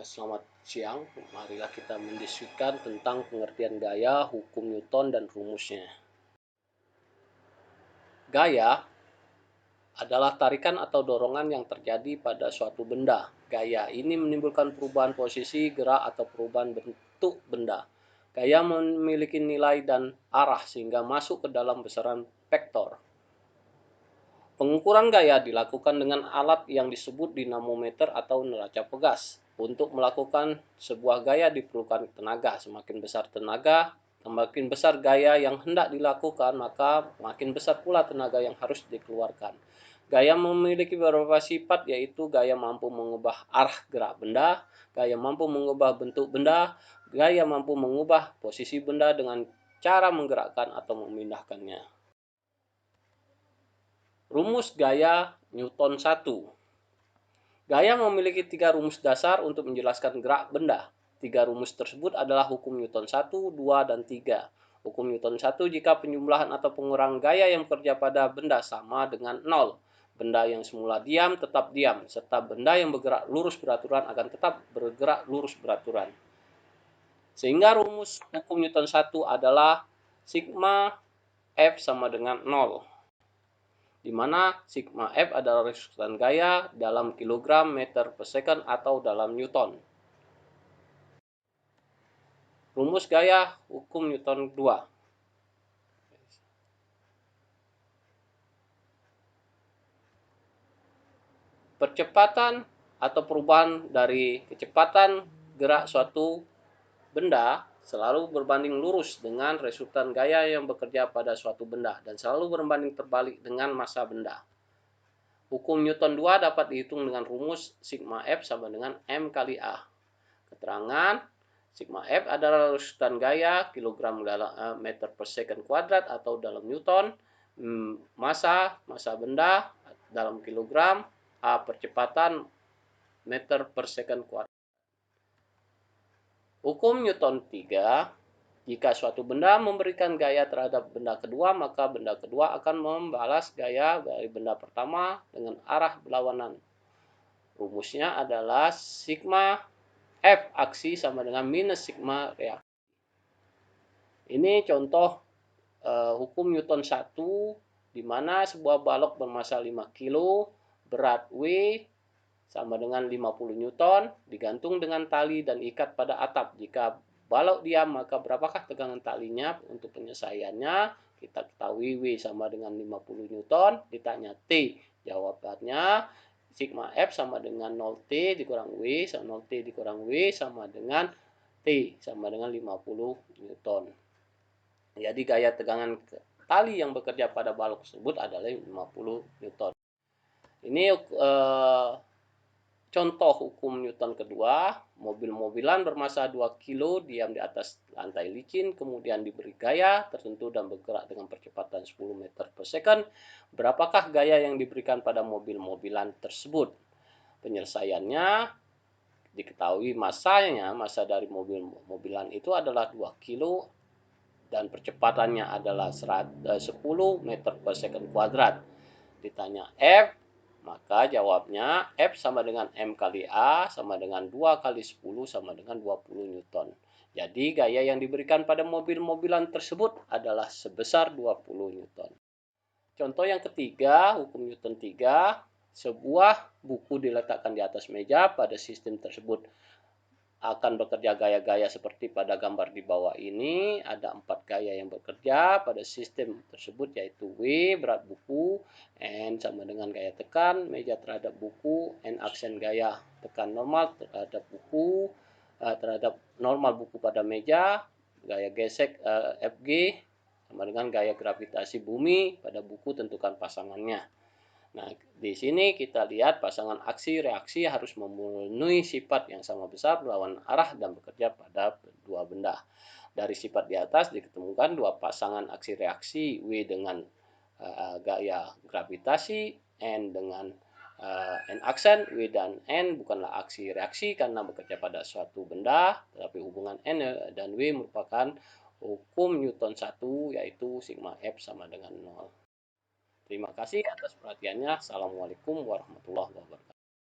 Selamat siang, marilah kita mendiskusikan tentang pengertian gaya, hukum Newton, dan rumusnya. Gaya adalah tarikan atau dorongan yang terjadi pada suatu benda. Gaya ini menimbulkan perubahan posisi, gerak, atau perubahan bentuk benda. Gaya memiliki nilai dan arah sehingga masuk ke dalam besaran vektor. Pengukuran gaya dilakukan dengan alat yang disebut dinamometer atau neraca pegas. Untuk melakukan sebuah gaya diperlukan tenaga. Semakin besar tenaga, semakin besar gaya yang hendak dilakukan, maka makin besar pula tenaga yang harus dikeluarkan. Gaya memiliki beberapa sifat, yaitu gaya mampu mengubah arah gerak benda, gaya mampu mengubah bentuk benda, gaya mampu mengubah posisi benda dengan cara menggerakkan atau memindahkannya. Rumus gaya Newton 1. Gaya memiliki 3 rumus dasar untuk menjelaskan gerak benda. 3 rumus tersebut adalah hukum Newton 1, 2, dan 3. Hukum Newton 1, jika penjumlahan atau pengurangan gaya yang bekerja pada benda sama dengan 0. Benda yang semula diam tetap diam, serta benda yang bergerak lurus beraturan akan tetap bergerak lurus beraturan. Sehingga rumus hukum Newton 1 adalah sigma F sama dengan 0. Di mana sigma F adalah resultan gaya dalam kilogram meter per second atau dalam Newton. Rumus gaya hukum Newton 2. Percepatan atau perubahan dari kecepatan gerak suatu benda selalu berbanding lurus dengan resultan gaya yang bekerja pada suatu benda dan selalu berbanding terbalik dengan massa benda. Hukum Newton 2 dapat dihitung dengan rumus sigma F sama dengan M kali A. Keterangan, sigma F adalah resultan gaya kilogram meter per second kuadrat atau dalam Newton, massa benda dalam kilogram, A percepatan meter per second kuadrat. Hukum Newton 3, jika suatu benda memberikan gaya terhadap benda kedua, maka benda kedua akan membalas gaya dari benda pertama dengan arah berlawanan. Rumusnya adalah sigma F aksi sama dengan minus sigma reaksi. Ini contoh hukum Newton 1, di mana sebuah balok bermassa 5 kg, berat W sama dengan 50 Newton, digantung dengan tali dan ikat pada atap. Jika balok diam, maka berapakah tegangan talinya? Untuk penyelesaiannya, kita ketahui W sama dengan 50 Newton, ditanya T. Jawabannya, sigma F sama dengan 0T dikurang W, sama 0T dikurang W sama dengan T, sama dengan 50 Newton. Jadi gaya tegangan tali yang bekerja pada balok tersebut adalah 50 Newton. Ini contoh hukum Newton kedua, mobil-mobilan bermassa 2 kg diam di atas lantai licin, kemudian diberi gaya tertentu dan bergerak dengan percepatan 10 meter per second. Berapakah gaya yang diberikan pada mobil-mobilan tersebut? Penyelesaiannya, diketahui massa dari mobil-mobilan itu adalah 2 kg dan percepatannya adalah 10 meter per second kuadrat. Ditanya F, maka jawabnya F sama dengan M kali A sama dengan 2 kali 10 sama dengan 20 Newton. Jadi gaya yang diberikan pada mobil-mobilan tersebut adalah sebesar 20 Newton. Contoh yang ketiga, hukum Newton 3, sebuah buku diletakkan di atas meja. Pada sistem tersebut akan bekerja gaya-gaya seperti pada gambar di bawah ini. Ada 4 gaya yang bekerja pada sistem tersebut, yaitu W berat buku, N sama dengan gaya tekan meja terhadap buku, N aksen gaya tekan normal terhadap buku, terhadap normal buku pada meja, gaya gesek FG sama dengan gaya gravitasi bumi pada buku, tentukan pasangannya. Nah, di sini kita lihat pasangan aksi reaksi harus memenuhi sifat yang sama besar berlawanan arah dan bekerja pada dua benda. Dari sifat di atas diketemukan dua pasangan aksi reaksi, W dengan gaya gravitasi, N dengan N aksen. W dan N bukanlah aksi reaksi karena bekerja pada suatu benda, tetapi hubungan N dan W merupakan hukum Newton 1, yaitu sigma F sama dengan 0. Terima kasih atas perhatiannya. Assalamualaikum warahmatullahi wabarakatuh.